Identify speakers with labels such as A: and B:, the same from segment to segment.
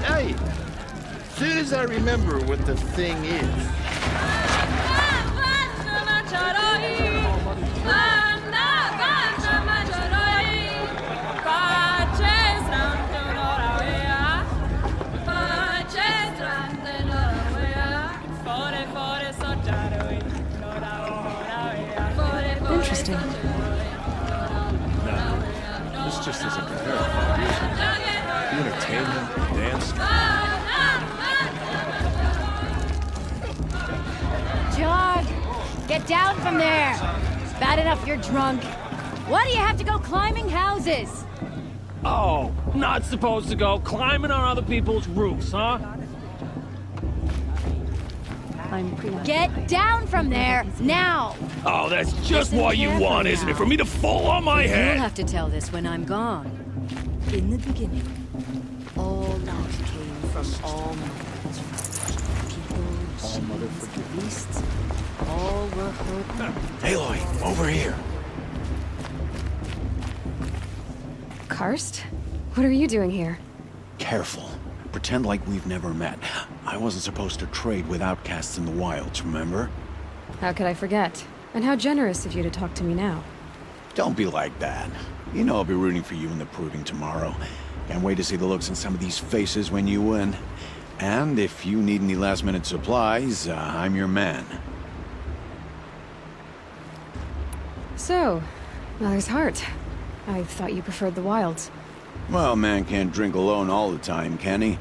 A: Hey, soon as I remember what the thing is.
B: Interesting.
C: No, this just isn't the hair of 5 years ago. You entertained them, danced.
D: John, get down from there. Bad enough you're drunk. Why do you have to go climbing houses?
E: Oh, not supposed to go climbing on other people's roofs, huh?
D: Get down from there, now!
E: Oh, that's just
D: Listen
E: what you
D: carefully
E: want, isn't it?
D: now.
E: For me to fall on my
D: You'll
E: head?
D: have to tell this when I'm gone. In the beginning, all life came from all mothers. People, sheep, beasts, all were hurt.
C: Aloy, over here.
B: Karst? What are you doing here?
C: Careful. Pretend like we've never met. I wasn't supposed to trade with outcasts in the wilds, remember?
B: How could I forget? And how generous of you to talk to me now.
C: Don't be like that. You know I'll be rooting for you in the proving tomorrow. Can't wait to see the looks on some of these faces when you win. And if you need any last-minute supplies, I'm your man.
B: So, Mother's Heart. I thought you preferred the wilds.
C: Well, man can't drink alone all the time, can he?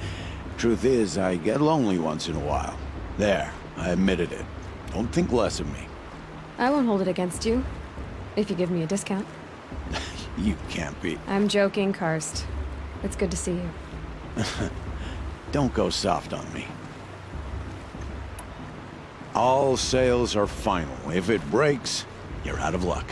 C: Truth is, I get lonely once in a while. There, I admitted it. Don't think less of me.
B: I won't hold it against you. If you give me a discount.
C: You can't be.
B: I'm joking, Karst. It's good to see you.
C: Don't go soft on me. All sales are final. If it breaks, you're out of luck.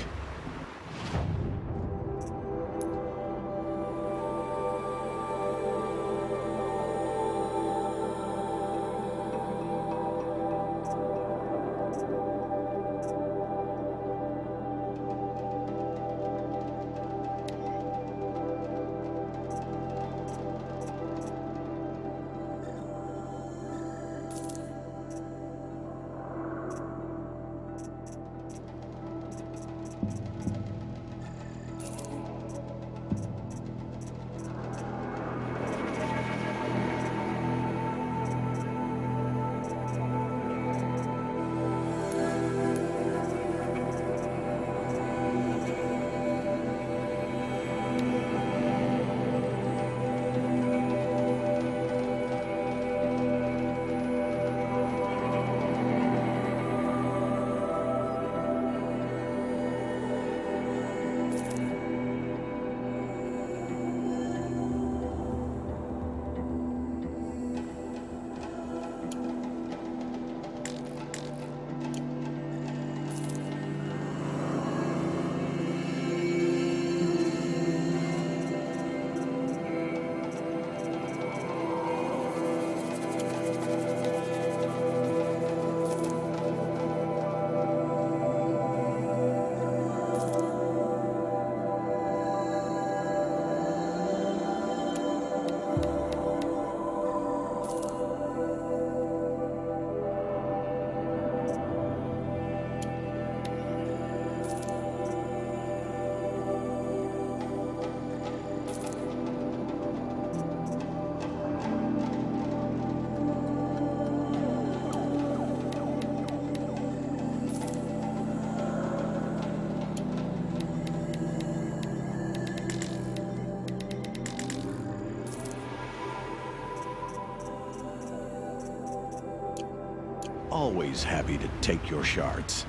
C: Always happy to take your shards.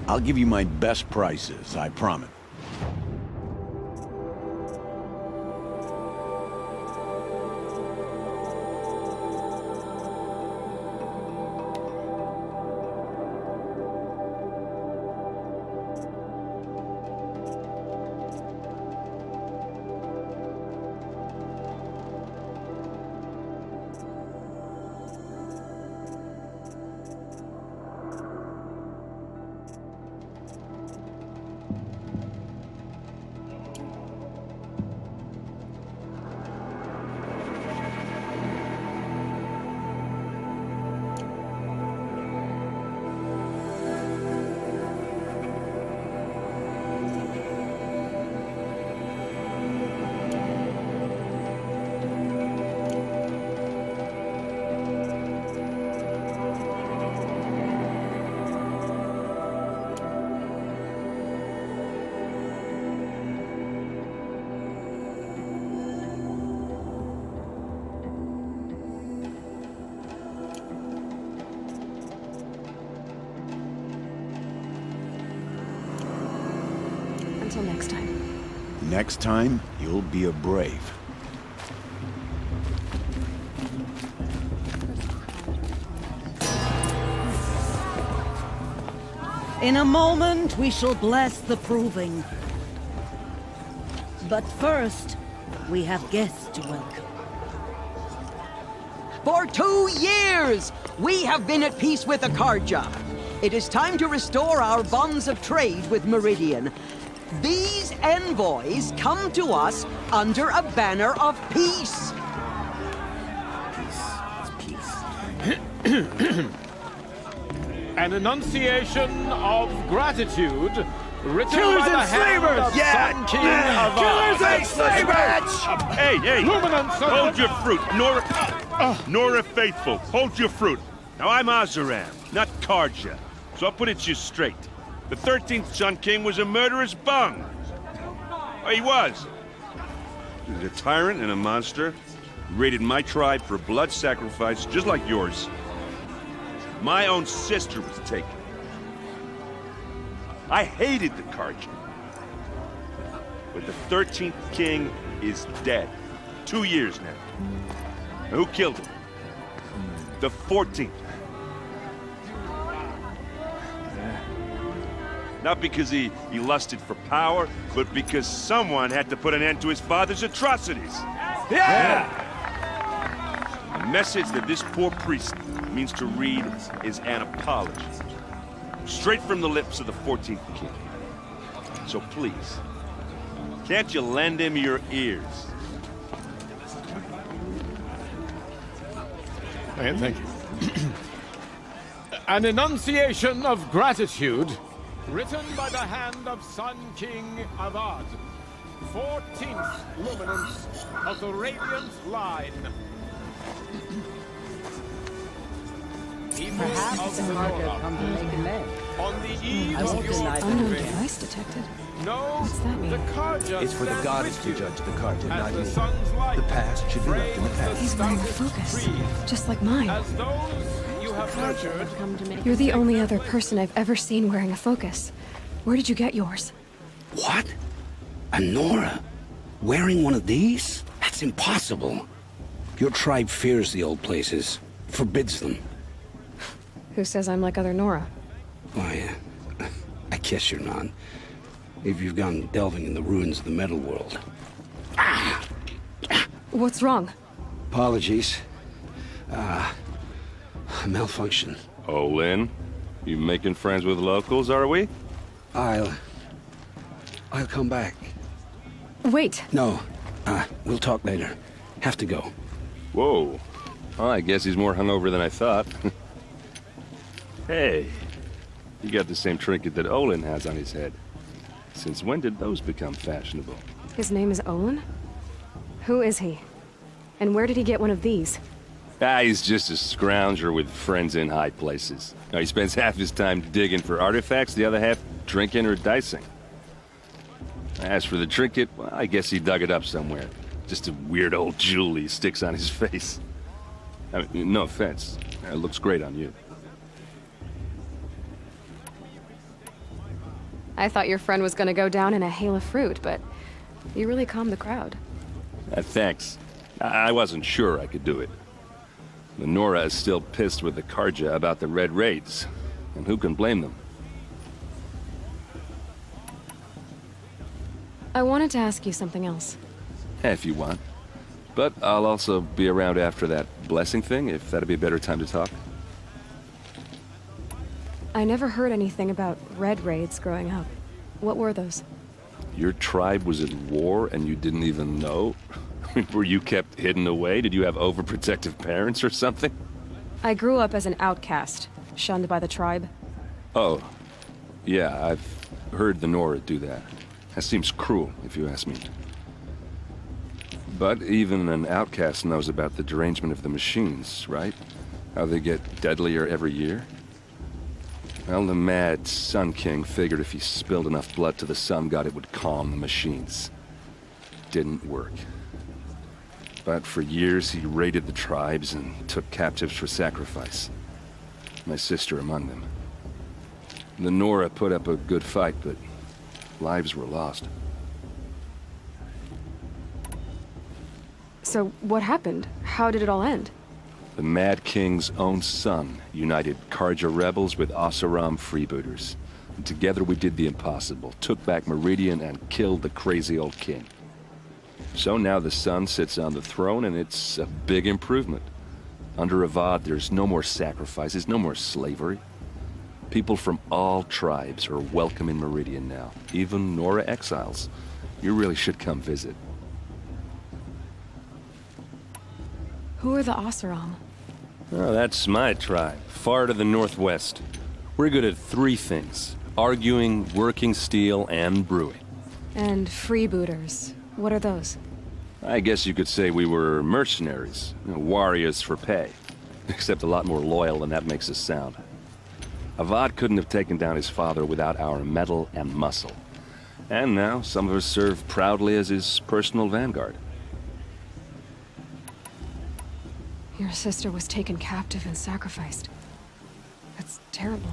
C: I'll give you my best prices, I promise.
B: Until next time.
C: Next time, you'll be a brave.
F: In a moment, we shall bless the proving. But first, we have guests to welcome.
G: For 2 years, we have been at peace with Akarja. It is time to restore our bonds of trade with Meridian. These envoys come to us under a banner of peace.
E: An enunciation of gratitude written
H: Killers
E: by the
H: and
E: hand
H: slavers!
E: of
H: Yeah!
E: Sun King of
H: Killers and
E: slavers!
H: Hey!
E: Luminance of
H: Hold your fruit, Nora Faithful. Hold your fruit. Now I'm Azaram, not Karja, so I'll put it to you straight. The 13th Sun King was a murderous bung. Oh, he was. He was a tyrant and a monster. He raided my tribe for a blood sacrifice, just like yours. My own sister was taken. I hated the Karja. But the 13th king is dead. 2 years now. Now, who killed him? The 14th. Not because he lusted for power, but because someone had to put an end to his father's atrocities.
E: Yeah!
H: The message that this poor priest means to read is an apology. Straight from the lips of the 14th king. So please, can't you lend him your ears?
E: Thank you. An enunciation of gratitude written by the hand of Sun King Avad, 14th luminance of the Radiant Line. Perhaps the Nora,
F: come to make amends.
E: on the eve
F: I won't
E: of
F: deny
E: your
F: that.
B: Unknown
E: reign,
B: device detected.
E: know
B: What's that mean?
E: the Karja
I: It's for the
E: stand
I: goddess
E: with
I: to
E: you.
I: judge the Carja,
E: As
I: not
E: the
I: me.
E: sun's light
I: The past should be left in the
E: frames
I: past.
B: He's wearing a
E: stoutest
B: focus,
E: trees.
B: just like mine.
E: As those you have nurtured,
B: You're the only other person I've ever seen wearing a focus. Where did you get yours?
J: What? A Nora? Wearing one of these? That's impossible. Your tribe fears the old places, forbids them.
B: Who says I'm like other Nora?
J: Why, I guess you're not. If you've gone delving in the ruins of the metal world.
B: What's wrong?
J: Apologies. Malfunction.
H: Oh, Lynn, you making friends with locals, are we?
J: I'll come back.
B: Wait!
J: No, we'll talk later. Have to go.
H: Whoa. Well, I guess he's more hungover than I thought. Hey, you got the same trinket that Olin has on his head. Since when did those become fashionable?
B: His name is Olin? Who is he? And where did he get one of these?
H: He's just a scrounger with friends in high places. Now, he spends half his time digging for artifacts, the other half drinking or dicing. As for the trinket, well, I guess he dug it up somewhere. Just a weird old jewel he sticks on his face. I mean, no offense. It looks great on you.
B: I thought your friend was gonna go down in a hail of fruit, but you really calmed the crowd.
H: Thanks. I wasn't sure I could do it. The Nora is still pissed with the Karja about the Red Raids, and who can blame them?
B: I wanted to ask you something else.
H: If you want. But I'll also be around after that blessing thing, if that'd be a better time to talk.
B: I never heard anything about red raids growing up. What were those?
H: Your tribe was at war and you didn't even know? Were you kept hidden away? Did you have overprotective parents or something?
B: I grew up as an outcast, shunned by the tribe.
H: Oh, yeah, I've heard the Nora do that. That seems cruel, if you ask me. But even an outcast knows about the derangement of the machines, right? How they get deadlier every year? Well, the mad Sun King figured if he spilled enough blood to the Sun God, it would calm the machines. Didn't work. But for years, he raided the tribes and took captives for sacrifice. My sister among them. The Nora put up a good fight, but
K: lives were lost.
B: So, what happened? How did it all end?
K: The Mad King's own son united Karja rebels with Oseram freebooters. And together we did the impossible, took back Meridian and killed the crazy old king. So now the son sits on the throne and it's a big improvement. Under Avad, there's no more sacrifices, no more slavery. People from all tribes are welcome in Meridian now, even Nora exiles. You really should come visit.
B: Who are the Oseram?
K: Oh, that's my tribe, far to the northwest. We're good at three things: arguing, working steel, and brewing.
B: And freebooters. What are those?
K: I guess you could say we were mercenaries, warriors for pay. Except a lot more loyal than that makes us sound. Avad couldn't have taken down his father without our metal and muscle. And now some of us serve proudly as his personal vanguard.
B: Your sister was taken captive and sacrificed. That's terrible.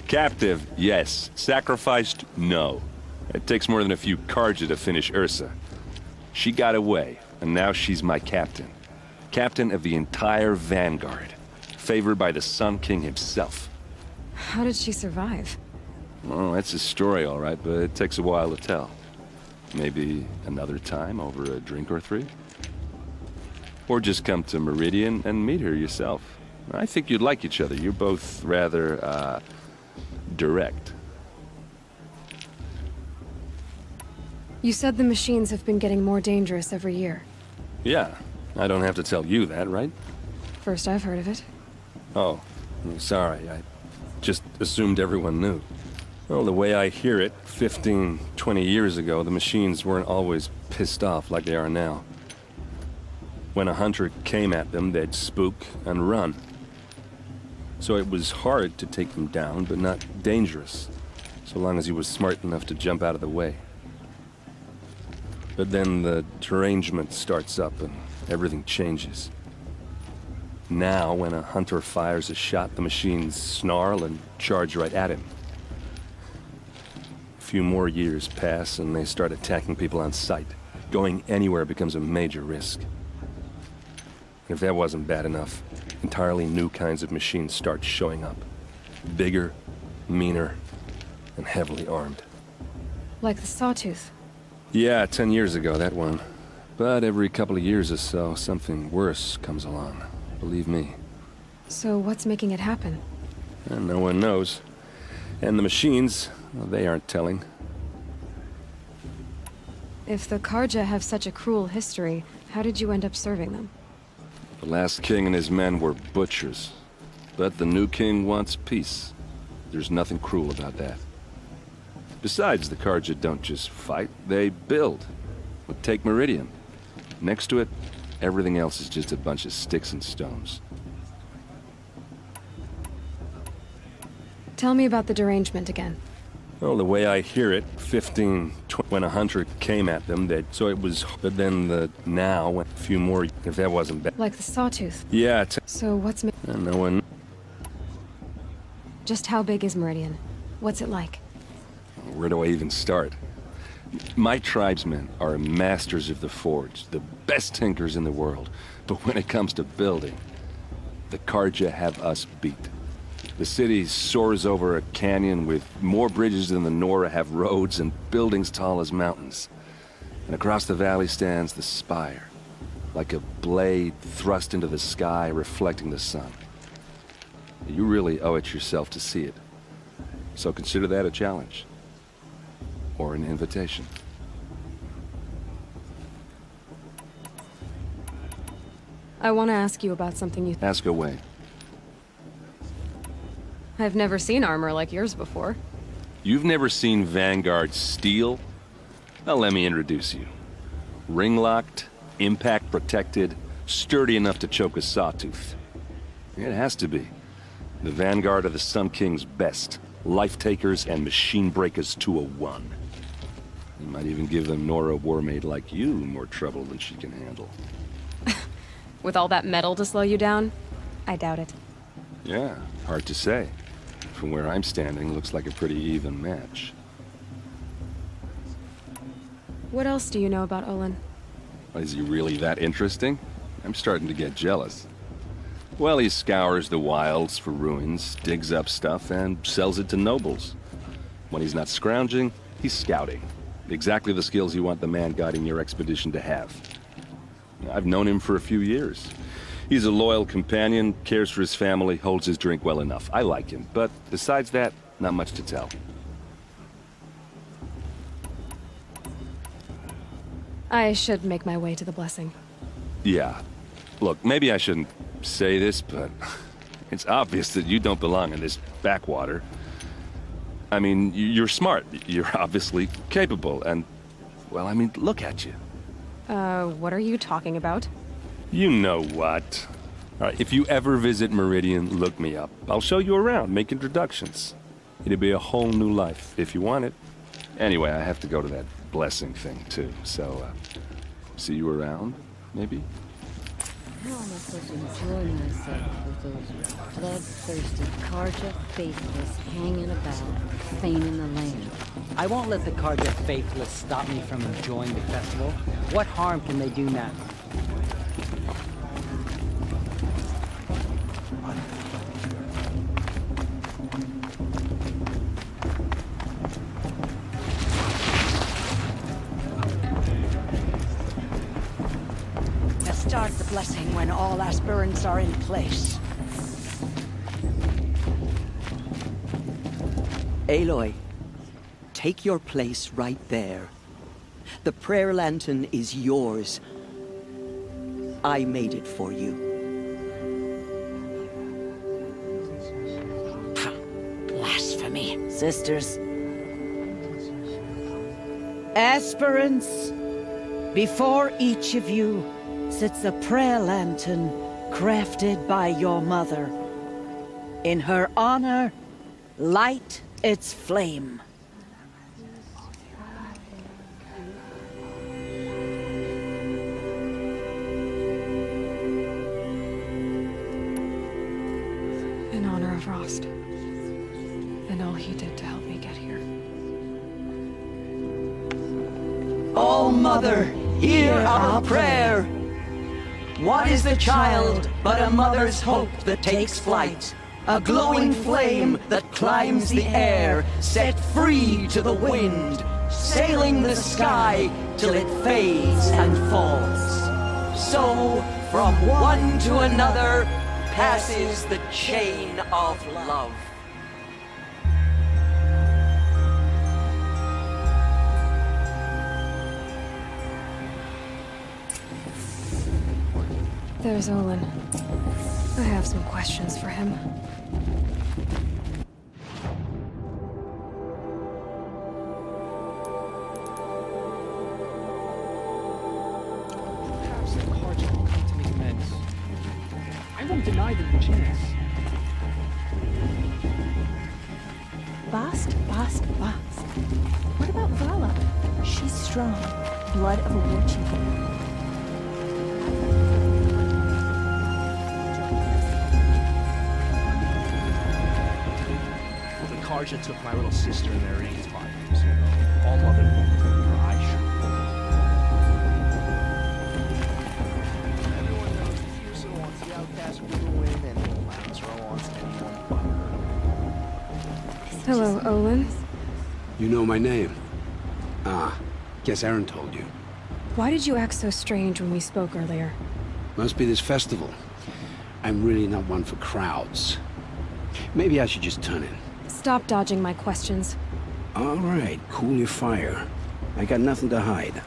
K: Captive, yes. Sacrificed, no. It takes more than a few Karja to finish Ursa. She got away, and now she's my captain. Captain of the entire vanguard. Favored by the Sun King himself.
B: How did she survive?
K: Oh, that's a story, all right, but it takes a while to tell. Maybe another time over a drink or three? Or just come to Meridian and meet her yourself. I think you'd like each other. You're both rather, direct.
B: You said the machines have been getting more dangerous every year.
K: Yeah, I don't have to tell you that, right?
B: First I've heard of it.
K: Oh, I'm sorry. I just assumed everyone knew. Well, the way I hear it, 15, 20 years ago, the machines weren't always pissed off like they are now. When a hunter came at them, they'd spook and run. So it was hard to take them down, but not dangerous, so long as he was smart enough to jump out of the way. But then the derangement starts up and everything changes. Now, when a hunter fires a shot, the machines snarl and charge right at him. A few more years pass and they start attacking people on sight. Going anywhere becomes a major risk. If that wasn't bad enough, entirely new kinds of machines start showing up. Bigger, meaner, and heavily armed.
B: Like the Sawtooth.
K: Yeah, 10 years ago, that one. But every couple of years or so, something worse comes along. Believe me.
B: So what's making it happen?
K: And no one knows. And the machines, well, they aren't telling.
B: If the Karja have such a cruel history, how did you end up serving them?
K: The last king and his men were butchers. But the new king wants peace. There's nothing cruel about that. Besides, the Karja don't just fight, they build. But take Meridian. Next to it, everything else is just a bunch of sticks and stones.
B: Tell me about the derangement again.
K: Well, the way I hear it, 15, 20, when a hunter came at them, so it was, but then now, a few more, if that wasn't bad.
B: Like the Sawtooth?
K: Yeah,
B: so what's
K: no one.
B: Just how big is Meridian? What's it like?
K: Where do I even start? My tribesmen are masters of the forge, the best tinkers in the world. But when it comes to building, the Karja have us beat. The city soars over a canyon with more bridges than the Nora have roads and buildings tall as mountains. And across the valley stands the spire, like a blade thrust into the sky reflecting the sun. You really owe it yourself to see it. So consider that a challenge. Or an invitation.
B: I want to ask you about something you...
K: Ask away.
B: I've never seen armor like yours before.
K: You've never seen Vanguard steel? Well, let me introduce you. Ring-locked, impact-protected, sturdy enough to choke a sawtooth. It has to be. The Vanguard of the Sun King's best. Life-takers and machine breakers to a one. You might even give a Nora warmaid like you more trouble than she can handle.
B: With all that metal to slow you down? I doubt it.
K: Yeah, hard to say. From where I'm standing, looks like a pretty even match.
B: What else do you know about Olin?
K: Is he really that interesting? I'm starting to get jealous. Well, he scours the wilds for ruins, digs up stuff, and sells it to nobles. When he's not scrounging, he's scouting. Exactly the skills you want the man guiding your expedition to have. I've known him for a few years. He's a loyal companion, cares for his family, holds his drink well enough. I like him, but besides that, not much to tell.
B: I should make my way to the blessing.
K: Yeah. Look, maybe I shouldn't say this, but it's obvious that you don't belong in this backwater. I mean, you're smart. You're obviously capable, and, well, I mean, look at you.
B: What are you talking about?
K: You know what. All right, if you ever visit Meridian, look me up. I'll show you around, make introductions. It'll be a whole new life, if you want it. Anyway, I have to go to that blessing thing, too, so, see you around, maybe?
D: How am I supposed to enjoy myself with those bloodthirsty Karja faithless hanging about, feigning the land?
L: I won't let the Karja faithless stop me from enjoying the festival. What harm can they do now?
F: Start the blessing when all aspirants are in place.
G: Aloy, take your place right there. The prayer lantern is yours. I made it for you.
F: Blasphemy. Sisters. Aspirants, before each of you sits a prayer lantern crafted by your mother. In her honor, light its flame.
B: In honor of Rost. And all he did to help me get here.
G: Oh, Mother, hear our prayer. What is the child but a mother's hope that takes flight? A glowing flame that climbs the air, set free to the wind, sailing the sky till it fades and falls. So, from one to another, passes the chain of love.
B: There's Olin. I have some questions for him.
L: Perhaps the Karja will come to make amends. I won't deny them the chance.
M: Bast. What about Vala? She's strong. Blood of a war chief.
L: Karja took my little sister in their rings 5 years ago. All mother wanted her eyes shut.
A: Everyone knows Fuso wants the outcast to win, and Lancero wants anyone but her.
B: Hello, Olin.
J: You know my name? Ah, guess Aaron told you.
B: Why did you act so strange when we spoke earlier?
J: Must be this festival. I'm really not one for crowds. Maybe I should just turn in.
B: Stop dodging my questions.
J: All right, cool your fire. I got nothing to hide.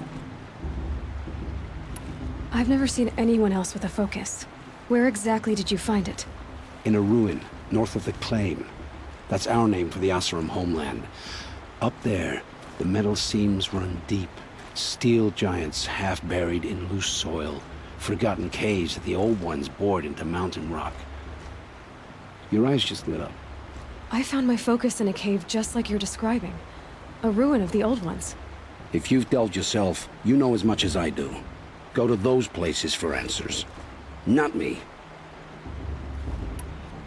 B: I've never seen anyone else with a focus. Where exactly did you find it?
J: In a ruin, north of the Claim. That's our name for the Oseram homeland. Up there, the metal seams run deep. Steel giants half buried in loose soil. Forgotten caves that the old ones bored into mountain rock. Your eyes just lit up.
B: I found my focus in a cave just like you're describing. A ruin of the old ones.
J: If you've delved yourself, you know as much as I do. Go to those places for answers. Not me.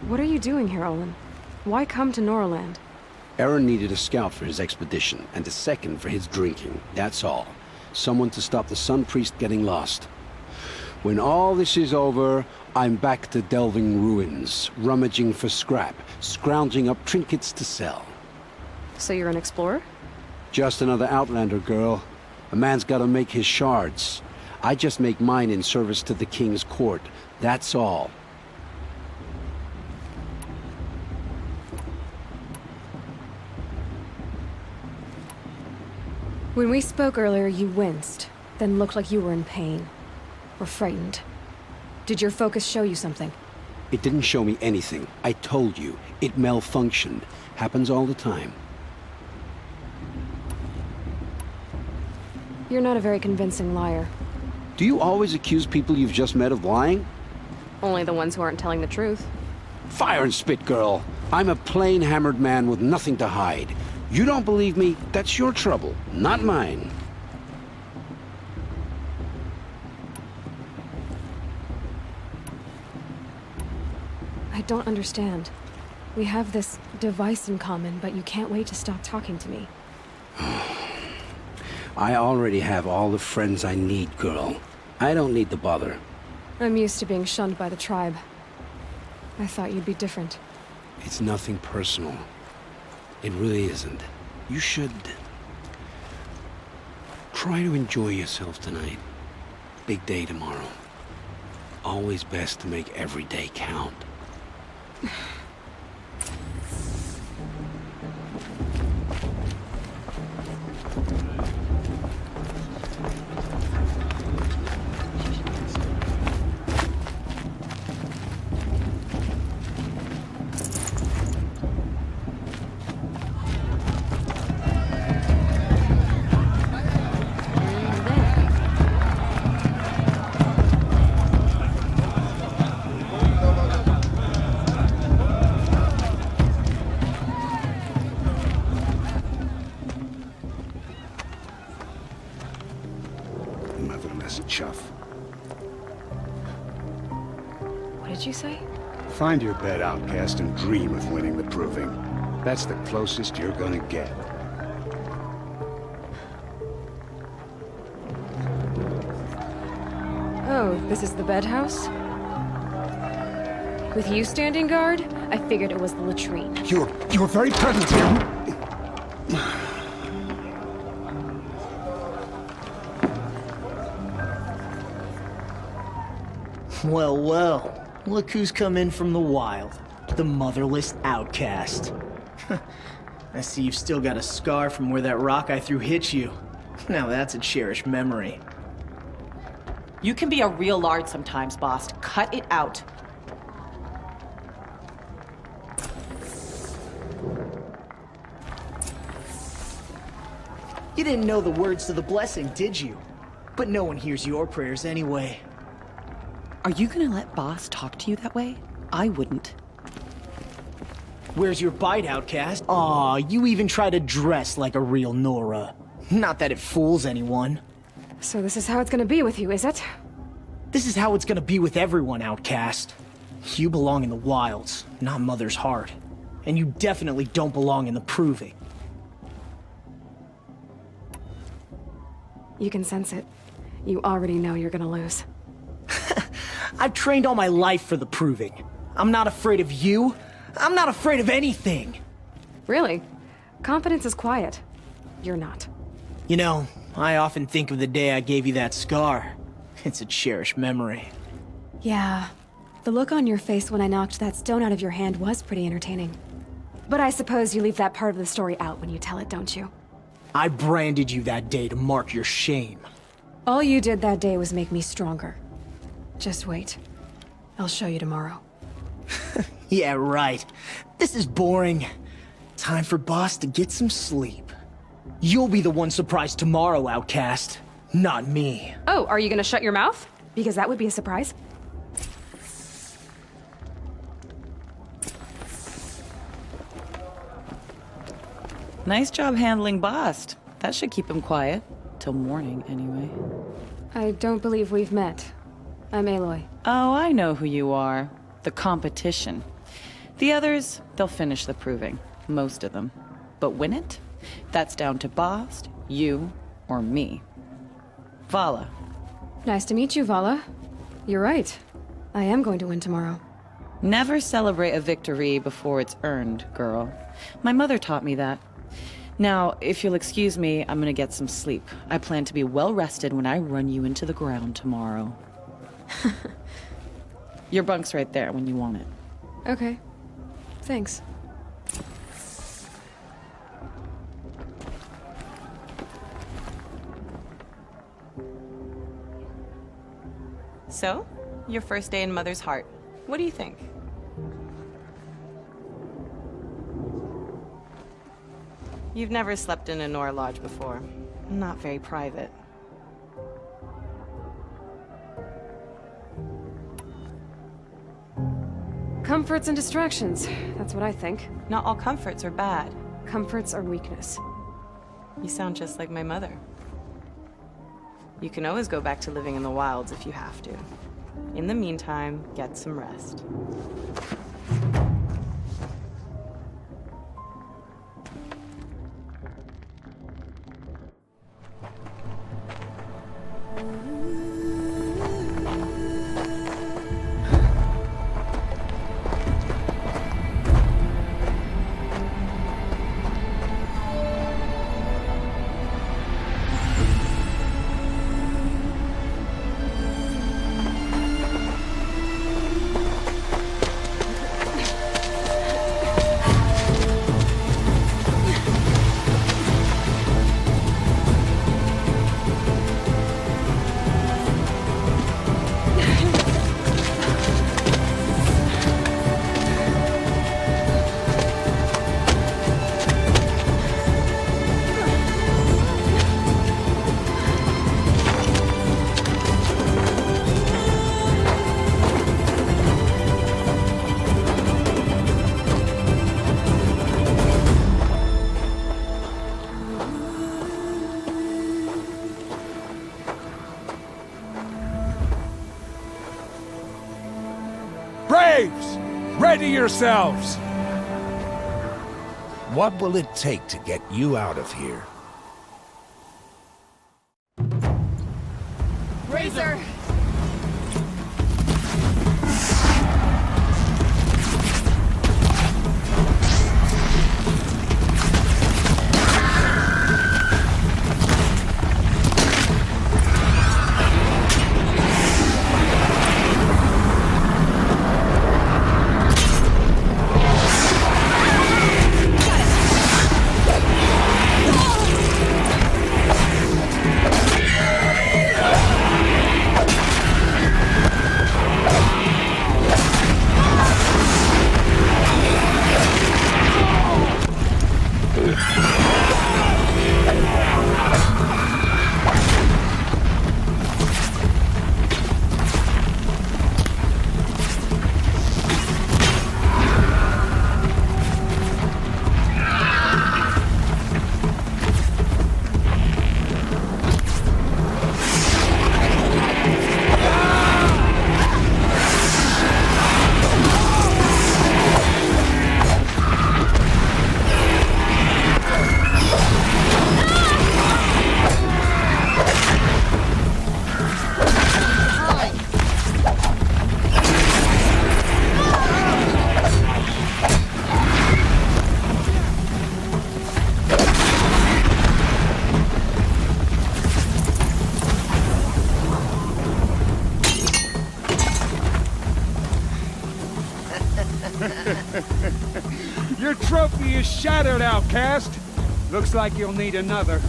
B: What are you doing here, Olin? Why come to Norland?
J: Aaron needed a scout for his expedition, and a second for his drinking. That's all. Someone to stop the Sun Priest getting lost. When all this is over, I'm back to delving ruins, rummaging for scrap, scrounging up trinkets to sell.
B: So you're an explorer?
J: Just another Outlander, girl. A man's gotta make his shards. I just make mine in service to the King's court. That's all.
B: When we spoke earlier, you winced, then looked like you were in pain. Or frightened. Did your focus show you something?
J: It didn't show me anything. I told you. It malfunctioned. Happens all the time.
B: You're not a very convincing liar.
J: Do you always accuse people you've just met of lying?
B: Only the ones who aren't telling the truth.
J: Fire and spit, girl. I'm a plain hammered man with nothing to hide. You don't believe me, that's your trouble, not mine.
B: I don't understand. We have this device in common, but you can't wait to stop talking to me.
J: I already have all the friends I need, girl. I don't need the bother.
B: I'm used to being shunned by the tribe. I thought you'd be different.
J: It's nothing personal. It really isn't. You should... try to enjoy yourself tonight. Big day tomorrow. Always best to make every day count.
I: Chuff.
B: What did you say?
I: Find your bed, outcast, and dream of winning the proving. That's the closest you're gonna get.
B: Oh, this is the bedhouse? With you standing guard, I figured it was the latrine.
I: You're very present here.
A: Well, well. Look who's come in from the wild. The motherless outcast. I see you've still got a scar from where that rock I threw hit you. Now that's a cherished memory.
M: You can be a real lard sometimes, boss. Cut it out.
A: You didn't know the words to the blessing, did you? But no one hears your prayers anyway.
M: Are you gonna let boss talk to you that way? I wouldn't.
A: Where's your bite, outcast? Aw, you even try to dress like a real Nora. Not that it fools anyone.
B: So this is how it's gonna be with you, is it?
A: This is how it's gonna be with everyone, outcast. You belong in the wilds, not Mother's heart. And you definitely don't belong in the proving.
B: You can sense it. You already know you're gonna lose.
A: I've trained all my life for the proving. I'm not afraid of you. I'm not afraid of anything.
B: Really? Confidence is quiet. You're not.
A: You know, I often think of the day I gave you that scar. It's a cherished memory.
B: Yeah. The look on your face when I knocked that stone out of your hand was pretty entertaining. But I suppose you leave that part of the story out when you tell it, don't you?
A: I branded you that day to mark your shame.
B: All you did that day was make me stronger. Just wait. I'll show you tomorrow.
A: Yeah, right. This is boring. Time for boss to get some sleep. You'll be the one surprised tomorrow, outcast. Not me.
B: Oh, are you gonna shut your mouth? Because that would be a surprise.
M: Nice job handling boss. That should keep him quiet. Till morning, anyway.
B: I don't believe we've met. I'm Aloy.
M: Oh, I know who you are. The competition.
N: The others, they'll finish the proving. Most of them. But win it? That's down to Bast, you, or me. Vala.
B: Nice to meet you, Vala. You're right. I am going to win tomorrow.
N: Never celebrate a victory before it's earned, girl. My mother taught me that. Now, if you'll excuse me, I'm gonna get some sleep. I plan to be well rested when I run you into the ground tomorrow. Your bunk's right there when you want it.
B: Okay. Thanks.
N: So, your first day in Mother's Heart. What do you think? You've never slept in a Nora Lodge before. Not very private.
B: Comforts and distractions. That's what I think.
N: Not all comforts are bad.
B: Comforts are weakness.
N: You sound just like my mother. You can always go back to living in the wilds if you have to. In the meantime, get some rest.
O: Braves! Ready yourselves! What will it take to get you out of here?
B: Razor!
O: Your trophy is shattered, outcast. Looks like you'll need another.